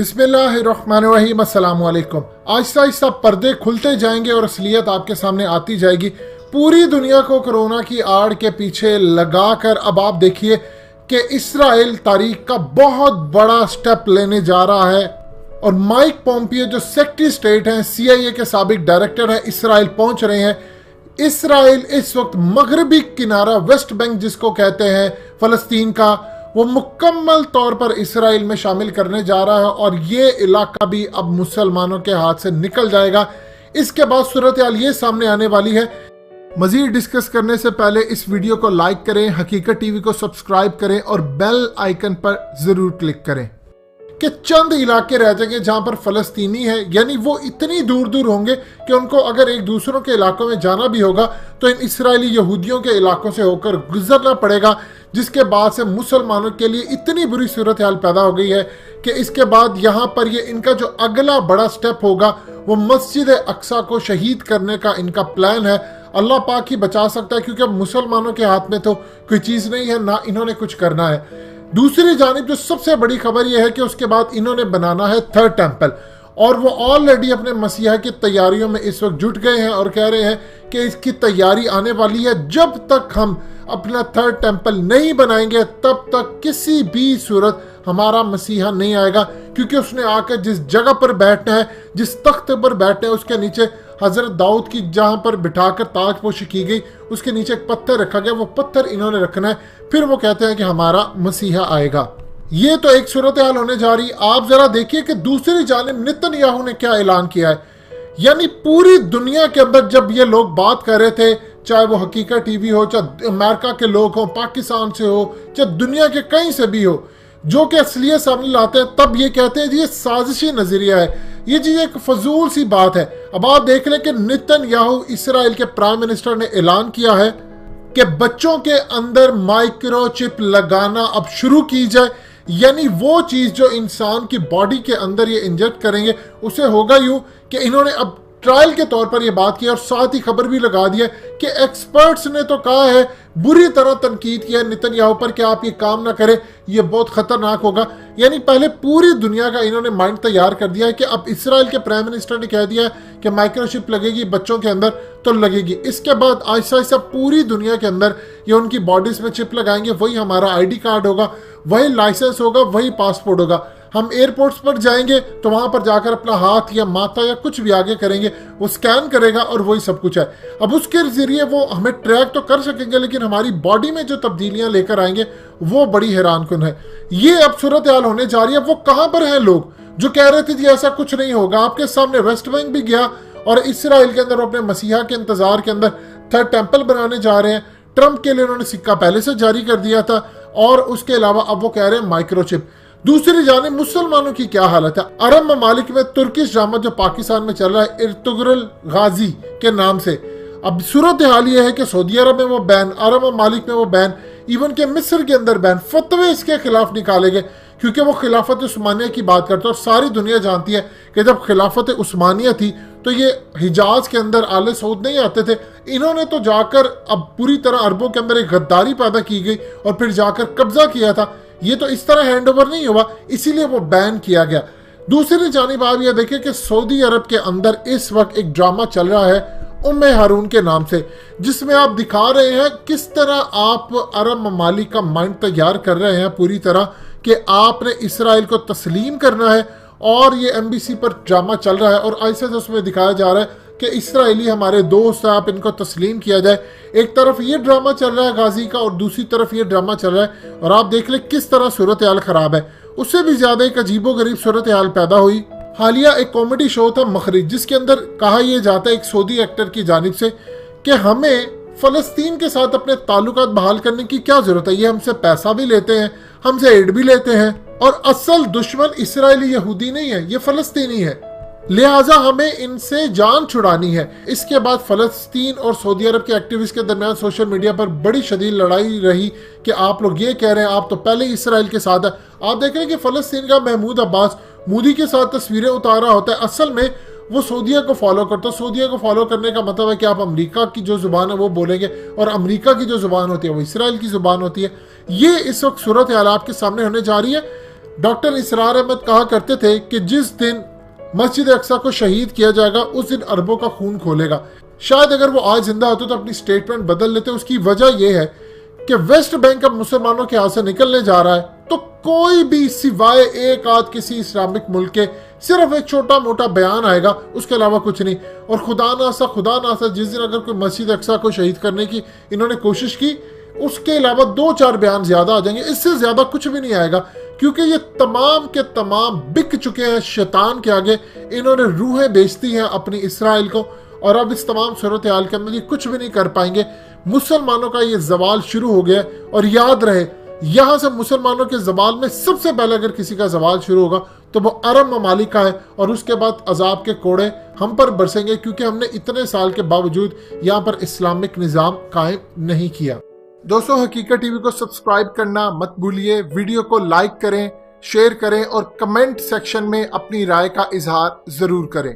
बिस्मिल्लाहिर्रहमानिर्रहीम, अस्सलाम वालेकुम। आहिस्ता आहिस्ता पर्दे खुलते जाएंगे और असलियत आपके सामने आती जाएगी। पूरी दुनिया को कोरोना की आड़ के पीछे लगाकर अब आप देखिए कि इसराइल तारीख का बहुत बड़ा स्टेप लेने जा रहा है और माइक पोम्पियो जो सेक्रेटरी स्टेट हैं, CIA के साबिक डायरेक्टर हैं, इसराइल पहुंच रहे हैं। इसराइल इस वक्त मगरबी किनारा वेस्ट बैंक जिसको कहते हैं फलस्तीन का, वो मुकम्मल तौर पर इसराइल में शामिल करने जा रहा है और ये इलाका भी अब मुसलमानों के हाथ से निकल जाएगा। इसके बाद सूरत हाल ये सामने आने वाली है। मजीद डिस्कस करने से पहले इस वीडियो को लाइक करें, हकीकत टीवी को सब्सक्राइब करें और बेल आइकन पर जरूर क्लिक करें कि चंद इलाके रह जाएंगे जहां पर फलस्तीनी है, यानी वो इतनी दूर दूर होंगे कि उनको अगर एक दूसरों के इलाकों में जाना भी होगा तो इन इसराइली यहूदियों के इलाकों से होकर गुजरना पड़ेगा, जिसके बाद से मुसलमानों के लिए इतनी बुरी सूरत हाल पैदा हो गई है कि इसके बाद यहाँ पर ये इनका जो अगला बड़ा स्टेप होगा वो मस्जिद अक्सा को शहीद करने का इनका प्लान है। अल्लाह पाक ही बचा सकता है, क्योंकि अब मुसलमानों के हाथ में तो कोई चीज़ नहीं है, ना इन्होंने कुछ करना है। दूसरी जानिब जो सबसे बड़ी खबर यह है कि उसके बाद इन्होंने बनाना है थर्ड टेंपल, और वो ऑलरेडी अपने मसीहा की तैयारियों में इस वक्त जुट गए हैं और कह रहे हैं कि इसकी तैयारी आने वाली है। जब तक हम अपना थर्ड टेंपल नहीं बनाएंगे तब तक किसी भी सूरत हमारा मसीहा नहीं आएगा, क्योंकि उसने आकर जिस जगह पर बैठना है, जिस तख्त पर बैठना है, उसके नीचे हजरत दाऊद की जहां पर बिठाकर ताजपोशी की गई उसके नीचे एक पत्थर रखा गया, वो पत्थर इन्होंने रखना है। फिर वो कहते हैं कि हमारा मसीहा आएगा। ये तो एक सूरत हाल होने जा रही। आप जरा देखिए कि दूसरी जानिब नेतन्याहू ने क्या ऐलान किया है। यानी पूरी दुनिया के अंदर जब ये लोग बात कर रहे थे, चाहे वो हकीकत टीवी हो, चाहे अमेरिका के लोग हो, पाकिस्तान से हो, चाहे दुनिया के कहीं से भी हो, जो कि असलियत सामने लाते हैं, तब ये कहते हैं जी ये साजिशी नजरिया है, ये जी एक फजूल सी बात है। अब आप देख लें कि नेतन्याहू इसराइल के प्राइम मिनिस्टर ने ऐलान किया है कि बच्चों के अंदर माइक्रोचिप लगाना अब शुरू की जाए, यानी वो चीज जो इंसान की बॉडी के अंदर ये इंजेक्ट करेंगे उसे होगा यूं कि इन्होंने अब ट्रायल के तौर पर यह बात की और साथ ही खबर भी लगा दिया कि एक्सपर्ट्स ने तो कहा है, बुरी तरह तनकीद किया नेतन्याहू पर कि आप ये काम ना करें, ये बहुत खतरनाक होगा। यानी पहले पूरी दुनिया का इन्होंने माइंड तैयार कर दिया है कि अब इसराइल के प्राइम मिनिस्टर ने कह दिया है कि माइक्रोचिप लगेगी बच्चों के अंदर तो लगेगी। इसके बाद आहिस्ता आहिस्ता पूरी दुनिया के अंदर ये उनकी बॉडीज में चिप लगाएंगे, वही हमारा ID कार्ड होगा, वही लाइसेंस होगा, वही पासपोर्ट होगा। हम एयरपोर्ट्स पर जाएंगे तो वहां पर जाकर अपना हाथ या माथा या कुछ भी आगे करेंगे, वो स्कैन करेगा और वही सब कुछ है। अब उसके जरिए वो हमें ट्रैक तो कर सकेंगे, लेकिन हमारी बॉडी में जो तब्दीलियां लेकर आएंगे वो बड़ी हैरानकुन है। ये अब सूरत हाल होने जा रही है। वो कहां पर हैं लोग जो कह रहे थे जी ऐसा कुछ नहीं होगा। आपके सामने वेस्ट बैंक भी गया और इसराइल के अंदर अपने मसीहा के इंतजार के अंदर थर्ड टेंपल बनाने जा रहे हैं। ट्रंप के लिए उन्होंने सिक्का पहले से जारी कर दिया था और उसके अलावा अब वो कह रहे हैं माइक्रोचिप। दूसरी जानिब मुसलमानों की क्या हालत है। अरब ममालिक में तुर्किश ड्रामा जो पाकिस्तान में चल रहा है इर्तुगरुल गाजी के नाम से, अब सूरत हाल ये है कि सऊदी अरब में वो बैन, अरब ममालिक में वो बैन, इवन के मिस्र के अंदर बैन, फतवे इसके खिलाफ निकाले गए क्योंकि वो खिलाफत उस्मानिया की बात करता है। और सारी दुनिया जानती है कि जब खिलाफत उस्मानिया थी तो ये हिजाज के अंदर आले सऊद नहीं आते थे। इन्होंने तो जाकर अब पूरी तरह अरबों के अंदर एक गद्दारी पैदा की गई और फिर जाकर कब्जा किया था। ये तो इस तरह हैंड ओवर नहीं हुआ, इसीलिए वो बैन किया गया। दूसरी जानिब आप ये देखें कि सऊदी अरब के अंदर इस वक्त एक ड्रामा चल रहा है उम्मे हारून के नाम से, जिसमें आप दिखा रहे हैं किस तरह आप अरब ममालिक का माइंड तैयार कर रहे हैं पूरी तरह कि आपने इसराइल को तस्लीम करना है। और ये एमबीसी पर ड्रामा चल रहा है और ऐसे उसमें दिखाया जा रहा है कि इसराइली हमारे दोस्त हैं, आप इनको तस्लीम किया जाए। एक तरफ ये ड्रामा चल रहा है गाजी का और दूसरी तरफ ये ड्रामा चल रहा है और आप देख ले किस तरह सूरत हाल खराब है। उससे भी ज्यादा एक अजीबो गरीब सूरत हाल पैदा हुई। हालिया एक कॉमेडी शो था मखरिज, जिसके अंदर कहा यह जाता है एक सऊदी एक्टर की जानिब से कि हमें फलस्तीन के साथ अपने ताल्लुकात बहाल करने की क्या जरूरत है। ये हमसे पैसा भी लेते हैं, हमसे एड भी लेते हैं और असल दुश्मन इसराइली यहूदी नहीं है, ये फलस्तीनी है, लिहाजा हमें इनसे जान छुड़ानी है। इसके बाद फलस्तीन और सऊदी अरब के एक्टिविस्ट के दरमियान सोशल मीडिया पर बड़ी शदीद लड़ाई रही कि आप लोग ये कह रहे हैं आप तो पहले ही इसराइल के साथ है। आप देख रहे हैं कि फलस्तीन का महमूद अब्बास मोदी के साथ तस्वीरें उतारा होता है, असल में वो सऊदिया को फॉलो करता है। सऊदिया को फॉलो करने का मतलब है कि आप अमेरिका की जो जुबान है वो बोलेंगे और अमेरिका की जो जुबान होती है वो इसराइल की जुबान होती है। ये इस वक्त सूरत हाल आपके सामने होने जा रही है। डॉक्टर इसरार अहमद कहा करते थे कि जिस दिन मस्जिद अक्सा को शहीद किया जाएगा उस दिन अरबों का खून खोलेगा। शायद अगर वो आज जिंदा होते तो अपनी स्टेटमेंट बदल लेते। उसकी वजह यह है कि वेस्ट बैंक अब मुसलमानों के हाथ से निकलने जा रहा है, तो कोई भी सिवाय एक आध किसी इस्लामिक मुल्क के सिर्फ एक छोटा मोटा बयान आएगा, उसके अलावा कुछ नहीं। और खुदा ना सा जिस दिन अगर कोई मस्जिद अक्सा को शहीद करने की इन्होंने कोशिश की, उसके अलावा 2-4 बयान ज्यादा आ जाएंगे, इससे ज्यादा कुछ भी नहीं आएगा, क्योंकि ये तमाम के तमाम बिक चुके हैं शैतान के आगे। इन्होंने रूहें बेचती हैं अपनी इसराइल को, और अब इस तमाम सूरत हाल के अंदर ये कुछ भी नहीं कर पाएंगे। मुसलमानों का ये जवाल शुरू हो गया। और याद रहे, यहां से मुसलमानों के जवाल में सबसे पहले अगर किसी का जवाल शुरू होगा तो वो अरब ममालिक का है, और उसके बाद अजाब के कोड़े हम पर बरसेंगे, क्योंकि हमने इतने साल के बावजूद यहाँ पर इस्लामिक निज़ाम कायम नहीं किया। दोस्तों, हकीकत टीवी को सब्सक्राइब करना मत भूलिए, वीडियो को लाइक करें, शेयर करें और कमेंट सेक्शन में अपनी राय का इजहार जरूर करें।